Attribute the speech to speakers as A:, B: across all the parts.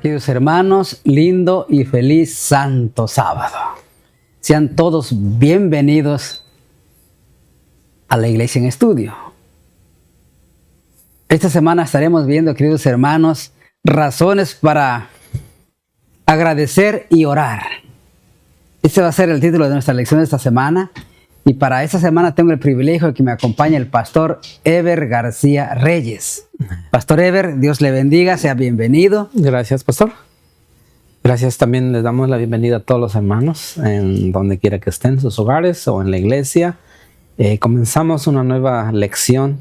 A: Queridos hermanos, lindo y feliz Santo Sábado. Sean todos bienvenidos a la Iglesia en Estudio. Esta semana estaremos viendo, queridos hermanos, razones para agradecer y orar. Este va a ser el título de nuestra lección de esta semana. Y para esta semana tengo el privilegio de que me acompañe el pastor Eber García Reyes. Pastor Eber, Dios le bendiga, sea bienvenido.
B: Gracias, pastor. Gracias, también les damos la bienvenida a todos los hermanos, en donde quiera que estén, en sus hogares o en la iglesia. Comenzamos una nueva lección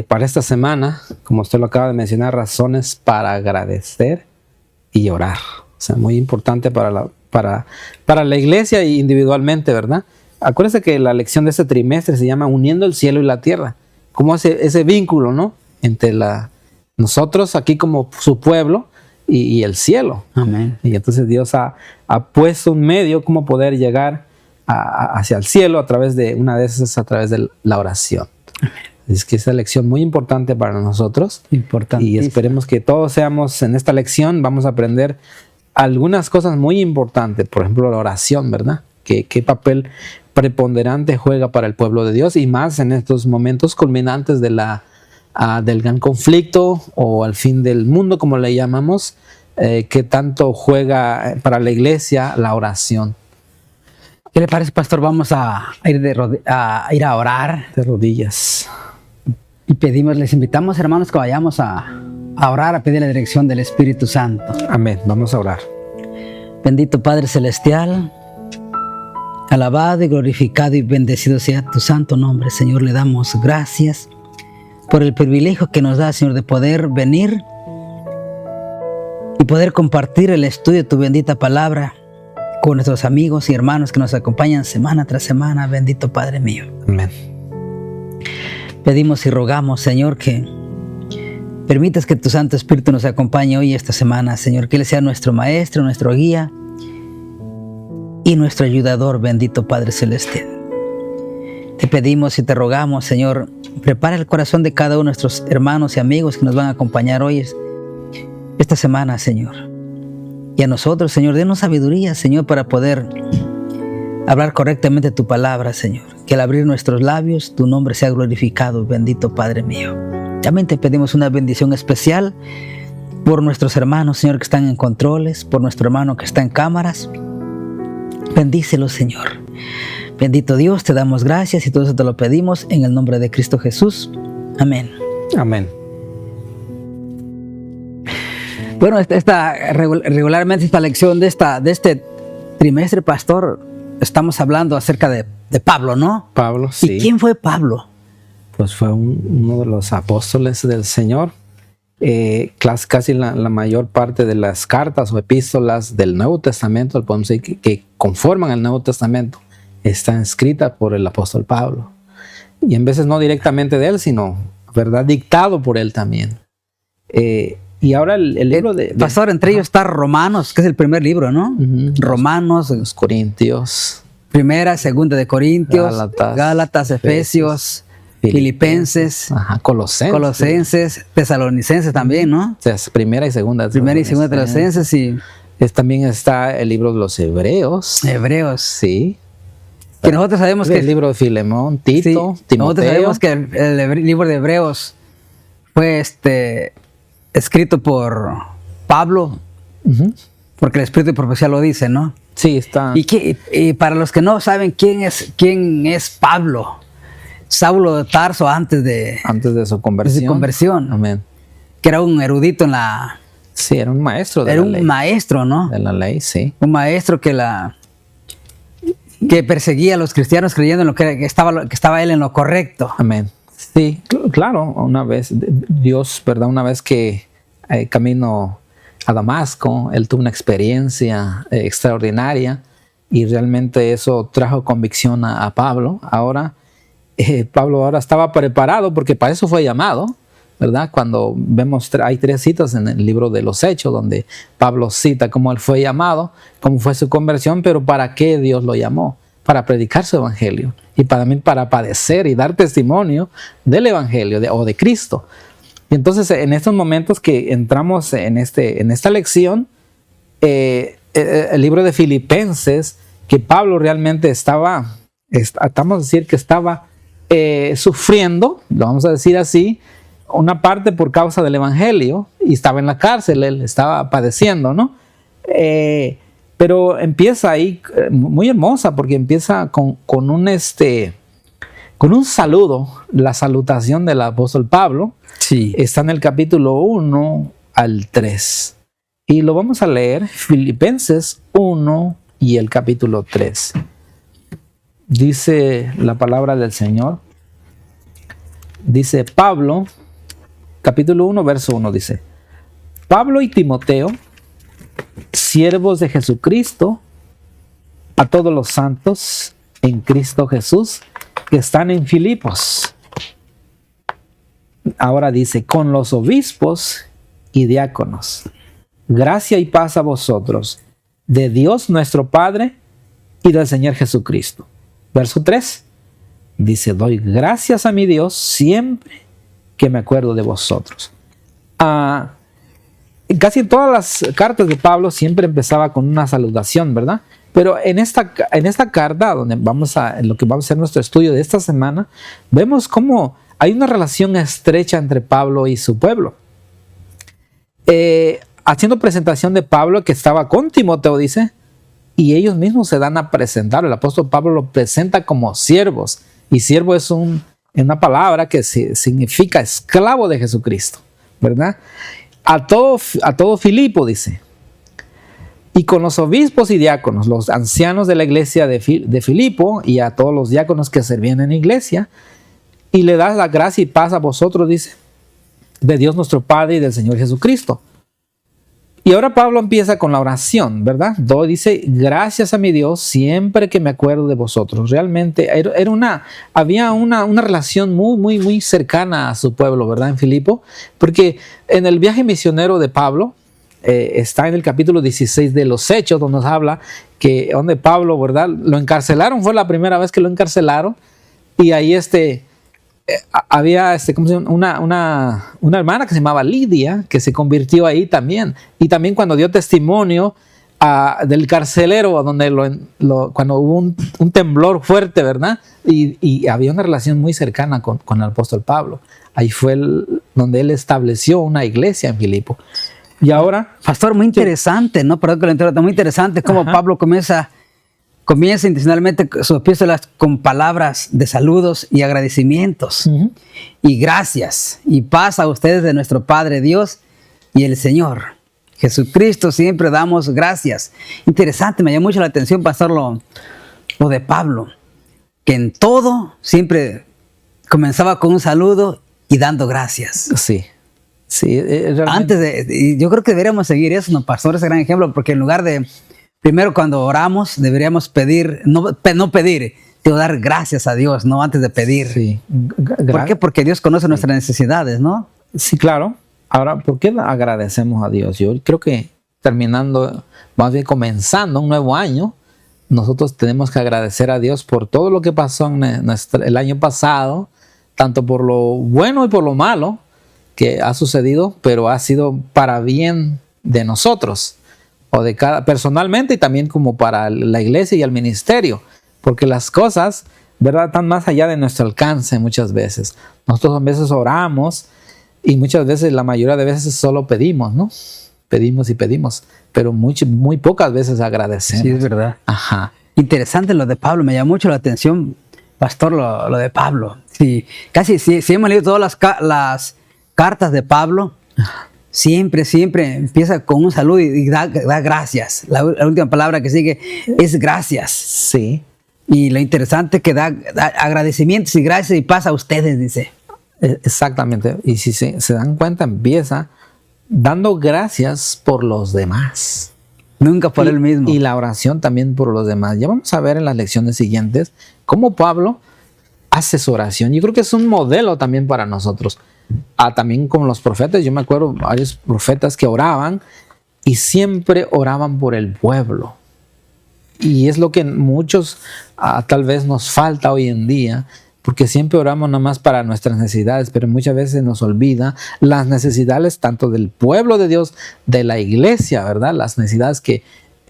B: para esta semana, como usted lo acaba de mencionar, razones para agradecer y orar. O sea, muy importante para la iglesia e individualmente, ¿verdad? Acuérdense que la lección de este trimestre se llama Uniendo el cielo y la tierra. Como ese vínculo, ¿no? Entre nosotros aquí como su pueblo y el cielo.
A: Amén.
B: Y entonces Dios ha puesto un medio como poder llegar hacia el cielo a través de una de esas, a través de la oración. Amén. Es que esa lección muy importante para nosotros. Y esperemos que todos seamos en esta lección, vamos a aprender algunas cosas muy importantes. Por ejemplo, la oración, ¿verdad? ¿Qué papel preponderante juega para el pueblo de Dios? Y más en estos momentos culminantes del gran conflicto o al fin del mundo, como le llamamos, que tanto juega para la iglesia la oración.
A: ¿Qué le parece, pastor? Vamos a ir a orar.
B: De rodillas.
A: Y les invitamos, hermanos, que vayamos a orar, a pedir la dirección del Espíritu Santo.
B: Amén. Vamos a orar.
A: Bendito Padre Celestial, alabado y glorificado y bendecido sea tu santo nombre, Señor. Le damos gracias por el privilegio que nos da, Señor, de poder venir y poder compartir el estudio de tu bendita palabra con nuestros amigos y hermanos que nos acompañan semana tras semana. Bendito Padre mío.
B: Amén.
A: Pedimos y rogamos, Señor, que permitas que tu Santo Espíritu nos acompañe hoy esta semana, Señor, que Él sea nuestro Maestro, nuestro guía y nuestro ayudador, bendito Padre Celestial. Te pedimos y te rogamos, Señor, prepara el corazón de cada uno de nuestros hermanos y amigos que nos van a acompañar hoy esta semana, Señor. Y a nosotros, Señor, denos sabiduría, Señor, para poder hablar correctamente tu palabra, Señor. Que al abrir nuestros labios, tu nombre sea glorificado, bendito Padre mío. También te pedimos una bendición especial por nuestros hermanos, Señor, que están en controles, por nuestro hermano que está en cámaras. Bendícelo, Señor. Bendito Dios, te damos gracias y todo eso te lo pedimos en el nombre de Cristo Jesús. Amén.
B: Amén.
A: Bueno, regularmente esta lección de este trimestre, pastor, estamos hablando acerca de Pablo, ¿no?
B: Pablo, sí.
A: ¿Y quién fue Pablo?
B: Pues fue uno de los apóstoles del Señor. Casi la mayor parte de las cartas o epístolas del Nuevo Testamento, podemos decir que conforman el Nuevo Testamento, están escritas por el apóstol Pablo. Y en veces no directamente de él, sino, ¿verdad?, dictado por él también. Y ahora el libro de...
A: Pastor, entre ellos está Romanos, que es el primer libro, ¿no? Romanos.
B: Los Corintios.
A: Primera, segunda de Corintios. Gálatas, Efesios. Filipenses, Colosenses, Tesalonicenses también, ¿no?
B: O sea, primera y segunda.
A: Primera y segunda Tesalonicenses, y
B: también está el libro de los Hebreos.
A: Hebreos.
B: Sí.
A: Que nosotros sabemos que
B: el libro de Filemón, Tito,
A: sí,
B: Timoteo.
A: Nosotros sabemos que el libro de Hebreos fue escrito por Pablo, porque el Espíritu de Profecía lo dice, ¿no?
B: Sí, está.
A: Y para los que no saben quién es Pablo, Saulo de Tarso antes de su conversión.
B: Amén.
A: Que era un erudito en la...
B: Sí, era un maestro
A: de la ley. Era un maestro, ¿no?
B: De la ley, sí.
A: Un maestro que perseguía a los cristianos creyendo en que estaba él en lo correcto.
B: Amén. Sí, claro. Una vez, Dios, ¿verdad? Una vez que camino a Damasco, él tuvo una experiencia extraordinaria y realmente eso trajo convicción a Pablo. Pablo ahora estaba preparado porque para eso fue llamado, ¿verdad? Cuando vemos, hay 3 citas en el libro de los Hechos donde Pablo cita cómo él fue llamado, cómo fue su conversión, pero para qué Dios lo llamó. Para predicar su evangelio y para padecer y dar testimonio del evangelio o de Cristo. Y entonces en estos momentos que entramos en esta lección, el libro de Filipenses, que Pablo realmente estamos a decir que estaba sufriendo, lo vamos a decir así, una parte por causa del evangelio, y estaba en la cárcel, él estaba padeciendo, ¿no? Pero empieza ahí muy hermosa, porque empieza con un saludo, la salutación del apóstol Pablo.
A: Sí.
B: Está en el capítulo 1 al 3. Y lo vamos a leer, Filipenses 1 y el capítulo 3. Dice la palabra del Señor. Dice Pablo, capítulo 1, verso 1, dice: Pablo y Timoteo, siervos de Jesucristo, a todos los santos en Cristo Jesús que están en Filipos. Ahora dice: con los obispos y diáconos, gracia y paz a vosotros, de Dios nuestro Padre y del Señor Jesucristo. Verso 3 dice: doy gracias a mi Dios siempre que me acuerdo de vosotros. Casi en todas las cartas de Pablo siempre empezaba con una saludación, ¿verdad? Pero en esta carta, donde en lo que vamos a hacer nuestro estudio de esta semana, vemos cómo hay una relación estrecha entre Pablo y su pueblo. Haciendo presentación de Pablo, que estaba con Timoteo, dice, y ellos mismos se dan a presentar. El apóstol Pablo lo presenta como siervos, y siervo es una palabra que significa esclavo de Jesucristo, ¿verdad? A todo Filipo, dice. Y con los obispos y diáconos, los ancianos de la iglesia de Filipo, y a todos los diáconos que servían en la iglesia, y le das la gracia y paz a vosotros, dice, de Dios nuestro Padre y del Señor Jesucristo. Y ahora Pablo empieza con la oración, ¿verdad? Dice: gracias a mi Dios siempre que me acuerdo de vosotros. Realmente había una relación muy, muy, muy cercana a su pueblo, ¿verdad? En Filipo, porque en el viaje misionero de Pablo, está en el capítulo 16 de los Hechos, donde nos habla donde Pablo, ¿verdad? Lo encarcelaron, fue la primera vez que lo encarcelaron, y ahí había ¿cómo se llama? Una hermana que se llamaba Lidia, que se convirtió ahí también, y también cuando dio testimonio del carcelero, cuando hubo un temblor fuerte, ¿verdad? Y había una relación muy cercana con el apóstol Pablo. Ahí fue donde él estableció una iglesia en Filipo. Y ahora,
A: pastor, muy interesante, ¿no? Perdón que lo interrumpa, muy interesante cómo Pablo comienza intencionalmente sus epístolas con palabras de saludos y agradecimientos. Y gracias y paz a ustedes de nuestro Padre Dios y el Señor Jesucristo. Siempre damos gracias. Interesante, me llamó mucho la atención, pastor, lo de Pablo, que en todo siempre comenzaba con un saludo y dando gracias.
B: Sí. Sí,
A: yo creo que deberíamos seguir eso, ¿no, pastor? Ese gran ejemplo, porque en lugar de, primero cuando oramos, deberíamos pedir, no pedir, sino dar gracias a Dios, ¿no? Antes de pedir. Sí. ¿Por qué? Porque Dios conoce nuestras necesidades, ¿no?
B: Sí, claro. Ahora, ¿por qué agradecemos a Dios? Yo creo que más bien comenzando un nuevo año, nosotros tenemos que agradecer a Dios por todo lo que pasó el año pasado, tanto por lo bueno y por lo malo que ha sucedido, pero ha sido para bien de nosotros, o de personalmente, y también como para la iglesia y el ministerio, porque las cosas, ¿verdad?, están más allá de nuestro alcance muchas veces. Nosotros a veces oramos, y muchas veces, la mayoría de veces solo pedimos, ¿no? Pedimos y pedimos, pero muy pocas veces agradecemos.
A: Sí, es verdad.
B: Ajá.
A: Interesante lo de Pablo, me llamó mucho la atención, pastor, lo de Pablo. Sí, casi sí hemos leído todas las cartas de Pablo, siempre empieza con un saludo y da gracias. La última palabra que sigue es gracias.
B: Sí.
A: Y lo interesante que da agradecimientos y gracias y paz a ustedes, dice.
B: Exactamente. Y si se dan cuenta, empieza dando gracias por los demás.
A: Nunca por él mismo.
B: Y la oración también por los demás. Ya vamos a ver en las lecciones siguientes cómo Pablo hace su oración. Yo creo que es un modelo también para nosotros. También como los profetas, yo me acuerdo varios profetas que oraban y siempre oraban por el pueblo. Y es lo que muchos tal vez nos falta hoy en día, porque siempre oramos nada más para nuestras necesidades, pero muchas veces nos olvida las necesidades tanto del pueblo de Dios, de la iglesia, ¿verdad? Las necesidades que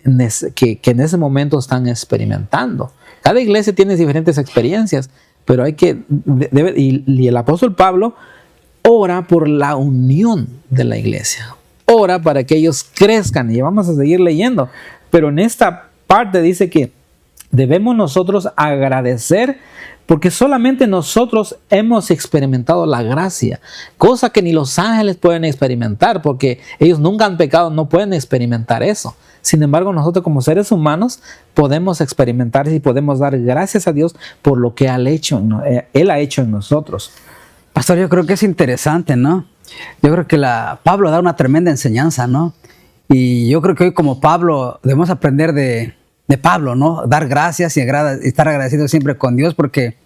B: en ese momento están experimentando. Cada iglesia tiene diferentes experiencias, pero hay que, y el apóstol Pablo ora por la unión de la iglesia, ora para que ellos crezcan, y vamos a seguir leyendo, pero en esta parte dice que debemos nosotros agradecer porque solamente nosotros hemos experimentado la gracia, cosa que ni los ángeles pueden experimentar, porque ellos nunca han pecado, no pueden experimentar eso. Sin embargo, nosotros como seres humanos podemos experimentar y podemos dar gracias a Dios por lo que Él ha hecho en nosotros.
A: Pastor, yo creo que es interesante, ¿no? Yo creo que Pablo da una tremenda enseñanza, ¿no? Y yo creo que hoy como Pablo debemos aprender de Pablo, ¿no? Dar gracias y estar agradecidos siempre con Dios, porque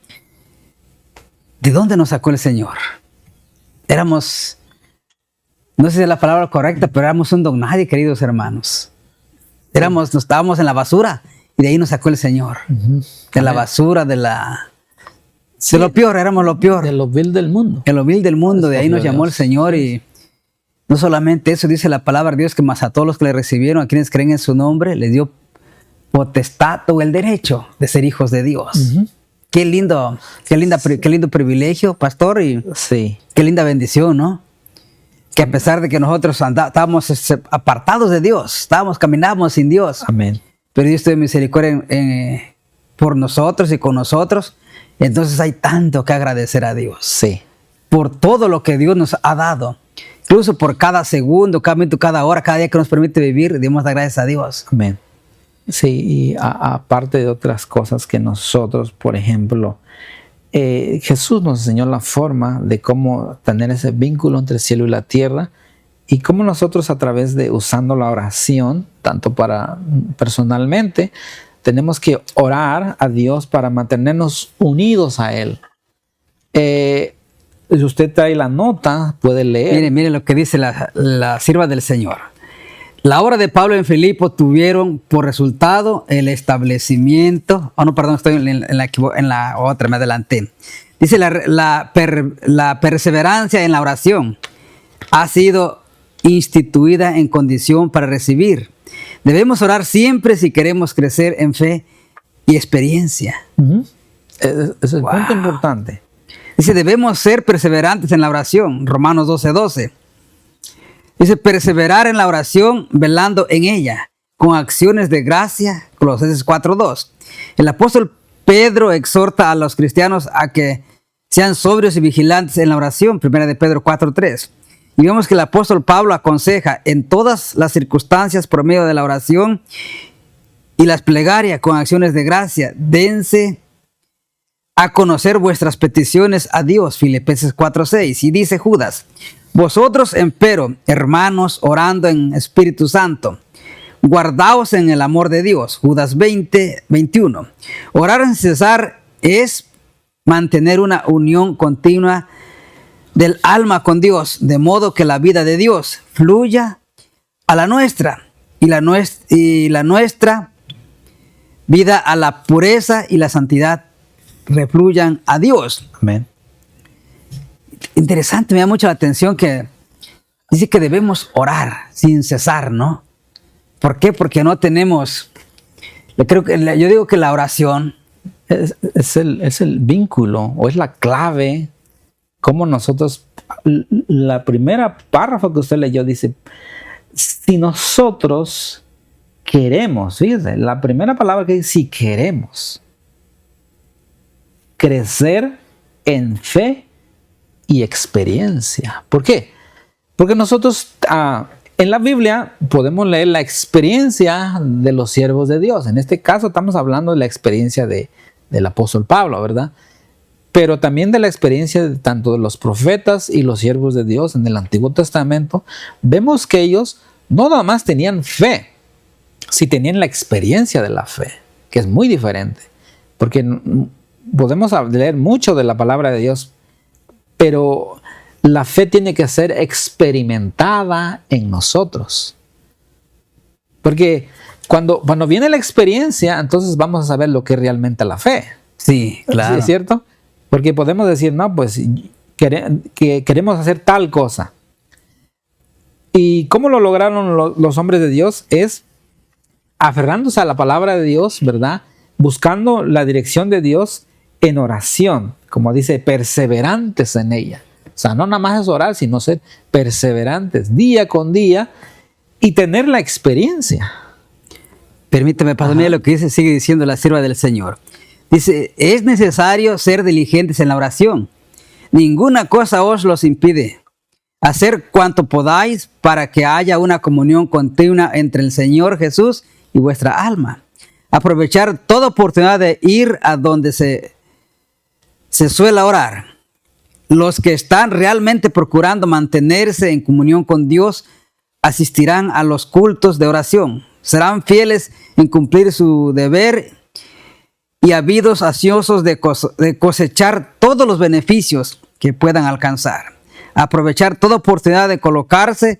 A: ¿de dónde nos sacó el Señor? Éramos, no sé si es la palabra correcta, pero éramos un don nadie, queridos hermanos. Estábamos en la basura y de ahí nos sacó el Señor. De la basura, de lo peor, éramos lo peor.
B: De lo vil del mundo.
A: De lo vil del mundo, de ahí nos llamó el Señor. Y no solamente eso, dice la palabra de Dios, que más a todos los que le recibieron, a quienes creen en su nombre, les dio potestad o el derecho de ser hijos de Dios. Qué lindo privilegio, pastor, y
B: sí,
A: qué linda bendición, ¿no? Que a pesar de que nosotros estábamos apartados de Dios, caminábamos sin Dios.
B: Amén.
A: Pero Dios tuvo misericordia por nosotros y con nosotros. Entonces hay tanto que agradecer a Dios.
B: Sí.
A: Por todo lo que Dios nos ha dado. Incluso por cada segundo, cada minuto, cada hora, cada día que nos permite vivir, debemos dar gracias a Dios.
B: Amén. Sí, y aparte de otras cosas que nosotros, por ejemplo, Jesús nos enseñó la forma de cómo tener ese vínculo entre el cielo y la tierra, y cómo nosotros a través de usando la oración, tanto para personalmente, tenemos que orar a Dios para mantenernos unidos a Él. Si usted trae la nota, puede leer.
A: Mire lo que dice la sierva del Señor. La obra de Pablo en Filipo tuvieron por resultado el establecimiento. Oh, no, perdón, estoy en la otra, me adelanté. Dice la perseverancia en la oración ha sido instituida en condición para recibir. Debemos orar siempre si queremos crecer en fe y experiencia.
B: Es el punto importante.
A: Dice, debemos ser perseverantes en la oración. Romanos 12:12. Dice, perseverar en la oración, velando en ella, con acciones de gracia. Colosenses 4:2. El apóstol Pedro exhorta a los cristianos a que sean sobrios y vigilantes en la oración. 1 de Pedro 4:3. Y vemos que el apóstol Pablo aconseja en todas las circunstancias por medio de la oración y las plegarias con acciones de gracia. Dense a conocer vuestras peticiones a Dios. Filipenses 4:6. Y dice Judas, vosotros, empero, hermanos, orando en Espíritu Santo, guardaos en el amor de Dios. Judas 20:21. Orar sin cesar es mantener una unión continua del alma con Dios, de modo que la vida de Dios fluya a la nuestra y la nuestra vida a la pureza y la santidad refluyan a Dios.
B: Amén.
A: Interesante, me da mucho la atención que dice que debemos orar sin cesar, ¿no? ¿Por qué? Porque no tenemos, yo digo que la oración
B: es el vínculo o es la clave. Como nosotros, la primera párrafo que usted leyó dice, si nosotros queremos, fíjese, la primera palabra que dice, si queremos crecer en fe y experiencia. ¿Por qué? Porque nosotros en la Biblia podemos leer la experiencia de los siervos de Dios. En este caso estamos hablando de la experiencia del apóstol Pablo, ¿verdad? Pero también de la experiencia tanto de los profetas y los siervos de Dios en el Antiguo Testamento. Vemos que ellos no nada más tenían fe, sí tenían la experiencia de la fe, que es muy diferente. Porque podemos leer mucho de la palabra de Dios, pero la fe tiene que ser experimentada en nosotros. Porque cuando viene la experiencia, entonces vamos a saber lo que es realmente la fe.
A: Sí, claro.
B: ¿Sí es cierto? Porque podemos decir, no, pues que queremos hacer tal cosa. ¿Y cómo lo lograron los hombres de Dios? Es aferrándose a la palabra de Dios, ¿verdad? Buscando la dirección de Dios en oración, como dice, perseverantes en ella. O sea, no nada más es orar, sino ser perseverantes día con día y tener la experiencia.
A: Permíteme, pastor, mire lo que dice, sigue diciendo la sierva del Señor. Dice, es necesario ser diligentes en la oración. Ninguna cosa os los impide. Hacer cuanto podáis para que haya una comunión continua entre el Señor Jesús y vuestra alma. Aprovechar toda oportunidad de ir a donde se suele orar. Los que están realmente procurando mantenerse en comunión con Dios asistirán a los cultos de oración. Serán fieles en cumplir su deber y habidos ansiosos de cosechar todos los beneficios que puedan alcanzar. Aprovechar toda oportunidad de colocarse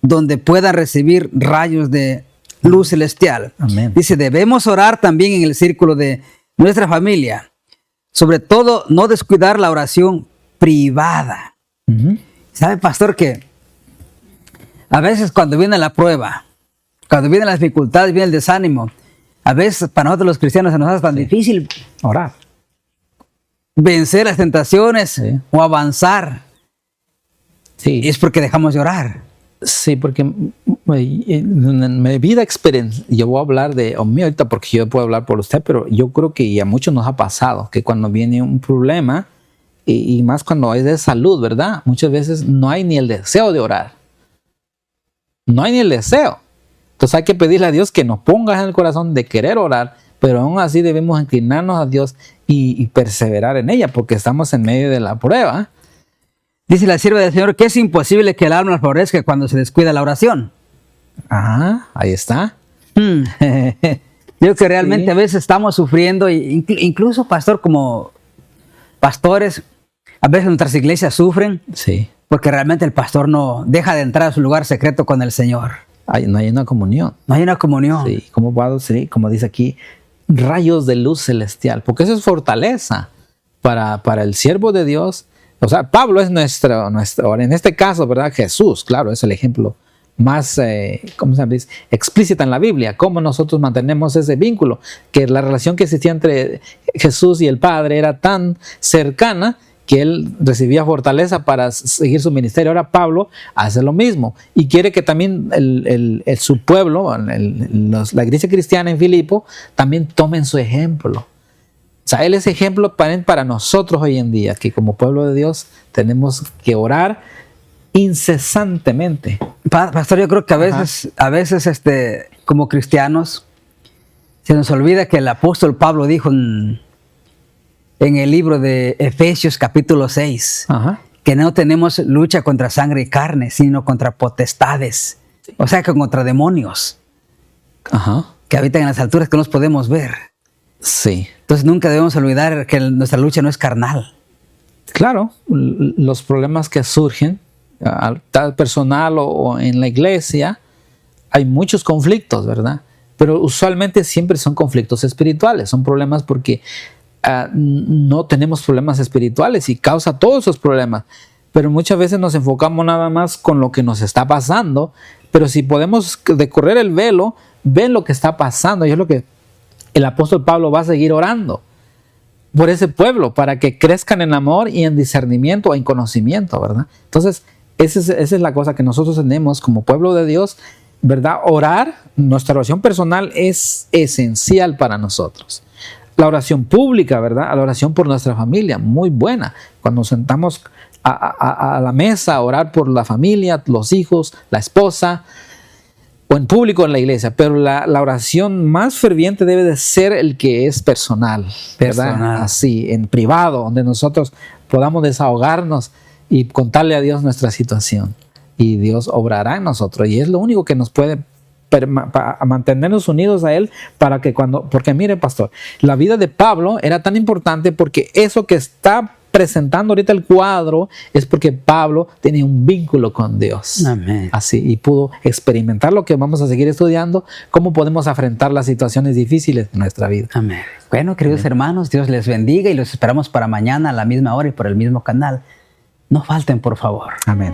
A: donde puedan recibir rayos de luz celestial.
B: Amén.
A: Dice, debemos orar también en el círculo de nuestra familia. Sobre todo, no descuidar la oración privada. ¿Sabe, pastor, que a veces cuando viene la prueba, cuando vienen las dificultades, viene el desánimo, a veces para nosotros los cristianos se nos hace tan difícil
B: orar,
A: vencer las tentaciones o avanzar?
B: Sí.
A: Es porque dejamos de orar.
B: Sí, porque en mi vida experiencia, yo voy a hablar de mí ahorita porque yo puedo hablar por usted, pero yo creo que a muchos nos ha pasado que cuando viene un problema y más cuando es de salud, ¿verdad? Muchas veces no hay ni el deseo de orar. No hay ni el deseo. Entonces hay que pedirle a Dios que nos ponga en el corazón de querer orar, pero aún así debemos inclinarnos a Dios y perseverar en ella porque estamos en medio de la prueba.
A: Dice la sierva del Señor que es imposible que el alma florezca cuando se descuida la oración.
B: Ah, ahí está.
A: Yo creo que realmente a veces estamos sufriendo, incluso, pastor, como pastores, a veces nuestras iglesias sufren porque realmente el pastor no deja de entrar a su lugar secreto con el Señor.
B: No hay una comunión.
A: No hay una comunión.
B: Sí, como dice aquí, rayos de luz celestial, porque eso es fortaleza para el siervo de Dios. O sea, Pablo es nuestro, en este caso, ¿verdad? Jesús, claro, es el ejemplo más, ¿cómo se llama? Explícita en la Biblia, cómo nosotros mantenemos ese vínculo, que la relación que existía entre Jesús y el Padre era tan cercana que él recibía fortaleza para seguir su ministerio. Ahora Pablo hace lo mismo y quiere que también su pueblo, la iglesia cristiana en Filipo, también tomen su ejemplo. O sea, él es ejemplo para nosotros hoy en día, que como pueblo de Dios tenemos que orar incesantemente.
A: Pastor, yo creo que a veces como cristianos se nos olvida que el apóstol Pablo dijo en el libro de Efesios capítulo 6, que no tenemos lucha contra sangre y carne, sino contra potestades, o sea, que contra demonios que habitan en las alturas que no nos podemos ver.
B: Sí.
A: Entonces nunca debemos olvidar que nuestra lucha no es carnal.
B: Claro, los problemas que surgen, tal personal o en la iglesia, hay muchos conflictos, ¿verdad? Pero usualmente siempre son conflictos espirituales, son problemas porque no tenemos problemas espirituales y causa todos esos problemas. Pero muchas veces nos enfocamos nada más con lo que nos está pasando, pero si podemos decorrer el velo, ven lo que está pasando, y es lo que el apóstol Pablo va a seguir orando por ese pueblo, para que crezcan en amor y en discernimiento, en conocimiento, ¿verdad? Entonces, esa es la cosa que nosotros tenemos como pueblo de Dios, ¿verdad? Orar, nuestra oración personal es esencial para nosotros. La oración pública, ¿verdad? La oración por nuestra familia, muy buena. Cuando nos sentamos a la mesa a orar por la familia, los hijos, la esposa, o en público en la iglesia, pero la oración más ferviente debe de ser el que es personal, ¿verdad? Así, en privado, donde nosotros podamos desahogarnos y contarle a Dios nuestra situación. Y Dios obrará en nosotros. Y es lo único que nos puede mantenernos unidos a Él, porque mire, pastor, la vida de Pablo era tan importante porque eso que está presentando ahorita el cuadro es porque Pablo tenía un vínculo con Dios.
A: Amén.
B: Así, y pudo experimentar lo que vamos a seguir estudiando, cómo podemos afrontar las situaciones difíciles de nuestra vida.
A: Amén. Bueno, queridos hermanos, Dios les bendiga y los esperamos para mañana a la misma hora y por el mismo canal. No falten, por favor.
B: Amén.